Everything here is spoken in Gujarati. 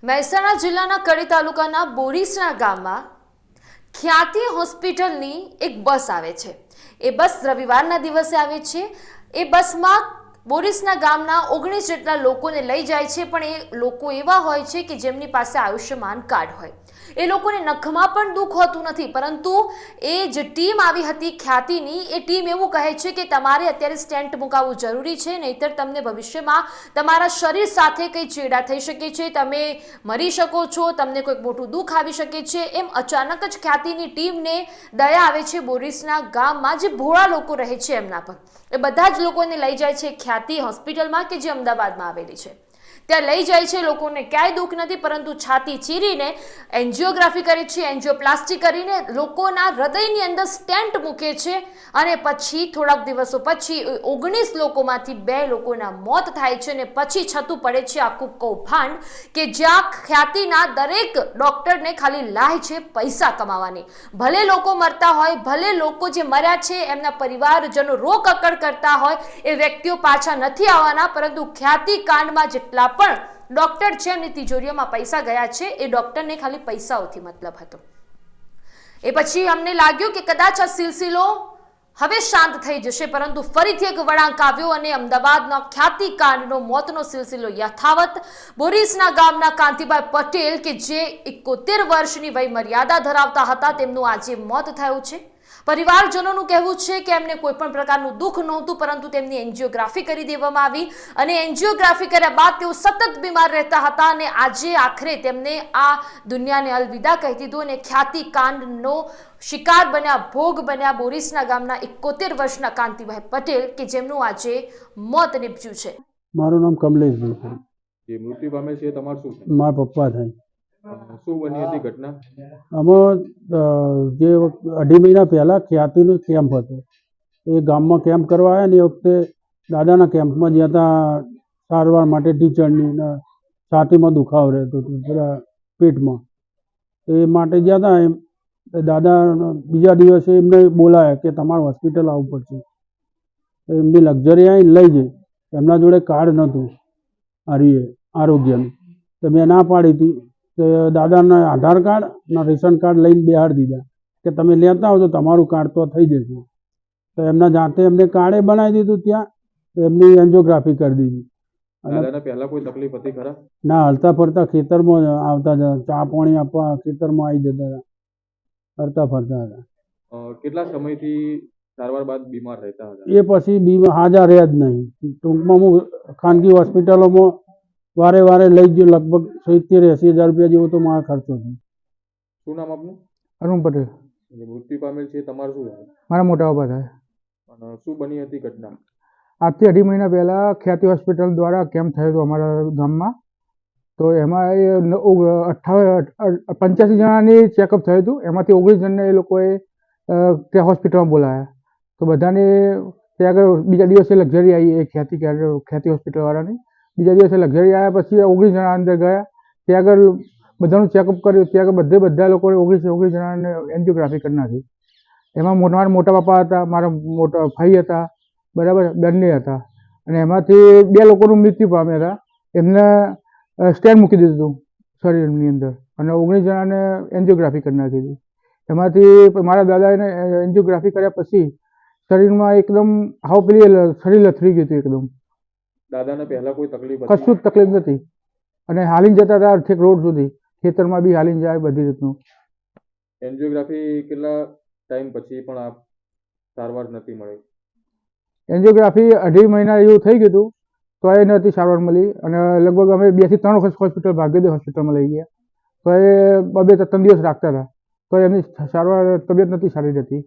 મહેસાણા જિલ્લાના કડી તાલુકાના બોરીસના ગામમાં ખ્યાતિ હોસ્પિટલની એક બસ આવે છે। એ બસ રવિવારના દિવસે આવે છે। એ બસમાં બોરીસના ગામના 19 જેટલા લોકોને લઈ જાય છે, પણ એ લોકો એવા હોય છે કે જેમની પાસે આયુષ્યમાન કાર્ડ હોય। એ લોકોને નખમાં પણ દુઃખ હોતું નથી, પરંતુ એ જે ટીમ આવી હતી ખ્યાતિની, એ ટીમ એવું કહે છે કે તમારે અત્યારે સ્ટેન્ટ મુકાવવું જરૂરી છે, નહીતર તમને ભવિષ્યમાં તમારા શરીર સાથે કંઈ ચેડા થઈ શકે છે, તમે મરી શકો છો, તમને કોઈક મોટું દુઃખ આવી શકે છે। એમ અચાનક જ ખ્યાતિની ટીમને દયા આવે છે બોરીસના ગામમાં જે ભોળા લોકો રહે છે એમના પર। એ બધા જ લોકોને લઈ જાય છે ખ્યાતિ હોસ્પિટલમાં કે જે અમદાવાદમાં આવેલી છે। ત્યાં લઈ જાય છે, લોકોને ક્યાંય દુઃખ નથી, પરંતુ છાતી ચીરીને એન્જિયોગ્રાફી કરે છે, એન્જિયોપ્લાસ્ટી કરીને લોકોના હૃદયની અંદર સ્ટેન્ટ મૂકે છે, અને પછી થોડાક દિવસો પછી 19 લોકોમાંથી 2 લોકોના મોત થાય છે, અને પછી છતું પડે છે આખું કૌભાંડ કે જ્યાં ખ્યાતિના દરેક ડોક્ટરને ખાલી લાય છે પૈસા કમાવાની। ભલે લોકો મરતા હોય, ભલે લોકો જે મર્યા છે એમના પરિવારજનો રોકકડ કરતા હોય, એ વ્યક્તિઓ પાછા નથી આવવાના, પરંતુ ખ્યાતિ કાંડમાં જેટલા પણ ડોક્ટર છે એમની તિજોરીઓમાં પૈસા ગયા છે, એ ડોક્ટરને ખાલી પૈસાઓથી મતલબ હતો। એ પછી અમને લાગ્યું કે કદાચ આ સિલસિલો હવે શાંત થઈ જશે, પરંતુ ફરીથી એક વળાંક આવ્યો અને અમદાવાદના ખ્યાતિ કાંડનો મોતનો સિલસિલો યથાવત। બોરીસના ગામના કાંતિભાઈ પટેલ કે જે 71 વર્ષની વય મર્યાદા ધરાવતા હતા, તેમનું આજે મોત થયું છે। પરિવારજનોનું કહેવું છે કે એમને કોઈ પણ પ્રકારનું દુઃખ નહોતું, પરંતુ તેમની એન્જિયોગ્રાફી કરી દેવામાં આવી, અને એન્જિયોગ્રાફી કર્યા બાદ તેઓ સતત બીમાર રહેતા હતા, અને આજે આખરે તેમને આ દુનિયાને અલવિદા કહી દીધું, અને ખ્યાતિ કાંડનો શિકાર બન્યા, ભોગ બન્યા બોરીસના ગામના 71 વર્ષના કાંતિભાઈ પટેલ કે જેમનું આજે મોત નીપજ્યું છે। મારું નામ કમલેશભાઈ છે। જે મૃત્યુ પામે છે તમારું શું છે? મારા પપ્પા થાય। શું બની હતી ઘટના? આમાં જે 2.5 મહિના પહેલાં ખ્યાતિનો કેમ્પ હતો, એ ગામમાં કેમ્પ કરવા આવ્યા ને એ વખતે દાદાના કેમ્પમાં જ્યાં ત્યાં સારવાર માટે ટીચરની ને છાતીમાં દુખાવો રહેતો હતો, પેલા પેટમાં, એ માટે ગયા હતા। એમ દાદા બીજા દિવસે એમને બોલાયા કે તમારે હોસ્પિટલ આવવું પડશે। એમની લક્ઝરી આવીને લઈ જઈ, એમના જોડે કાર્ડ નહોતું આરોગ્યનું, તો મેં ના પાડી હતી। તો દાદાના આધાર કાર્ડ અને રેશન કાર્ડ લઈને બેહાડી દીધા કે તમે લેતા આવો તો તમારું કાર્ડ તો થઈ જશે। તો એમના જાતે એમને કાર્ડે બનાવી દીધું, ત્યાં એમની એન્જિયોગ્રાફી કરી દીધી। દાદાને પહેલા કોઈ તકલીફ હતી ખરા? ના, હલતા ફરતા ખેતરમાં આવતા હતા, ચા પાણી આપવા ખેતરમાં આવી જતા હતા, ફરતા ફરતા હતા। કેટલા સમયથી સારવાર બાદ બીમાર રહેતા હતા? એ પછી હાજા રહ્યા જ નહીં। ટૂંકમાં હું ખાનગી હોસ્પિટલોમાં વારે વારે લઈ ગયો, લગભગ 70-80 હજાર રૂપિયા જેવો તો મારા ખર્ચો થયો। શું નામ આપનું? અરુણ પટેલ। જે મૃત્યુ પામેલ છે તમારું શું છે? મારા મોટા બાપા થાય। અને શું બની હતી ઘટના? આજથી 2.5 મહિના પહેલાં ખ્યાતિ હોસ્પિટલ દ્વારા કેમ્પ થયો હતો અમારા ગામમાં। તો એમાં 85 જણાની ચેકઅપ થયું હતું, એમાંથી 19 જણને એ લોકોએ ત્યાં હોસ્પિટલમાં બોલાવ્યા। તો બધાને ત્યાં આગળ બીજા દિવસે લક્ઝરી આવી, એ ખ્યાતિ હોસ્પિટલવાળાની બીજા દિવસે લક્ઝરી આવ્યા પછી 19 જણા અંદર ગયા, ત્યાં આગળ બધાનું ચેકઅપ કર્યું, ત્યાં આગળ બધા લોકોને 19 જણાને એન્જિયોગ્રાફી કરી નાખી। એમાં મારા મોટા બાપા હતા, મારા મોટા ભાઈ હતા, બરાબર, બંને હતા, અને એમાંથી 2 લોકોનું મૃત્યુ પામ્યા હતા। એમને સ્ટેન્ડ મૂકી દીધું શરીરની અંદર, અને 19 જણાને એન્જિયોગ્રાફી કરી નાખી હતી। એમાંથી મારા દાદાને એન્જિયોગ્રાફી કર્યા પછી શરીરમાં એકદમ શરીર લથડી ગયું હતું એકદમ। દાદાને પહેલા કોઈ તકલીફ હતી? કશું જ તકલીફ નથી, અને હાલીને જતા હતા ઠેક રોડ સુધી, ખેતરમાં બી હાલીને જાય બધી રીતનું। એન્જિયોગ્રાફી કેટલા ટાઈમ પછી પણ આપ સારવાર નથી મળી? એન્જિયોગ્રાફી 2.5 મહિના એવું થઈ ગયું હતું, તો એ નથી સારવાર મળી, અને લગભગ અમે 2 થી 3 વખત હોસ્પિટલ ભાગ્યદેવ હોસ્પિટલમાં લઈ ગયા, તો એ 2-3 દિવસ રાખતા હતા, તો એમની સારવાર તબિયત નથી સારી રહેતી।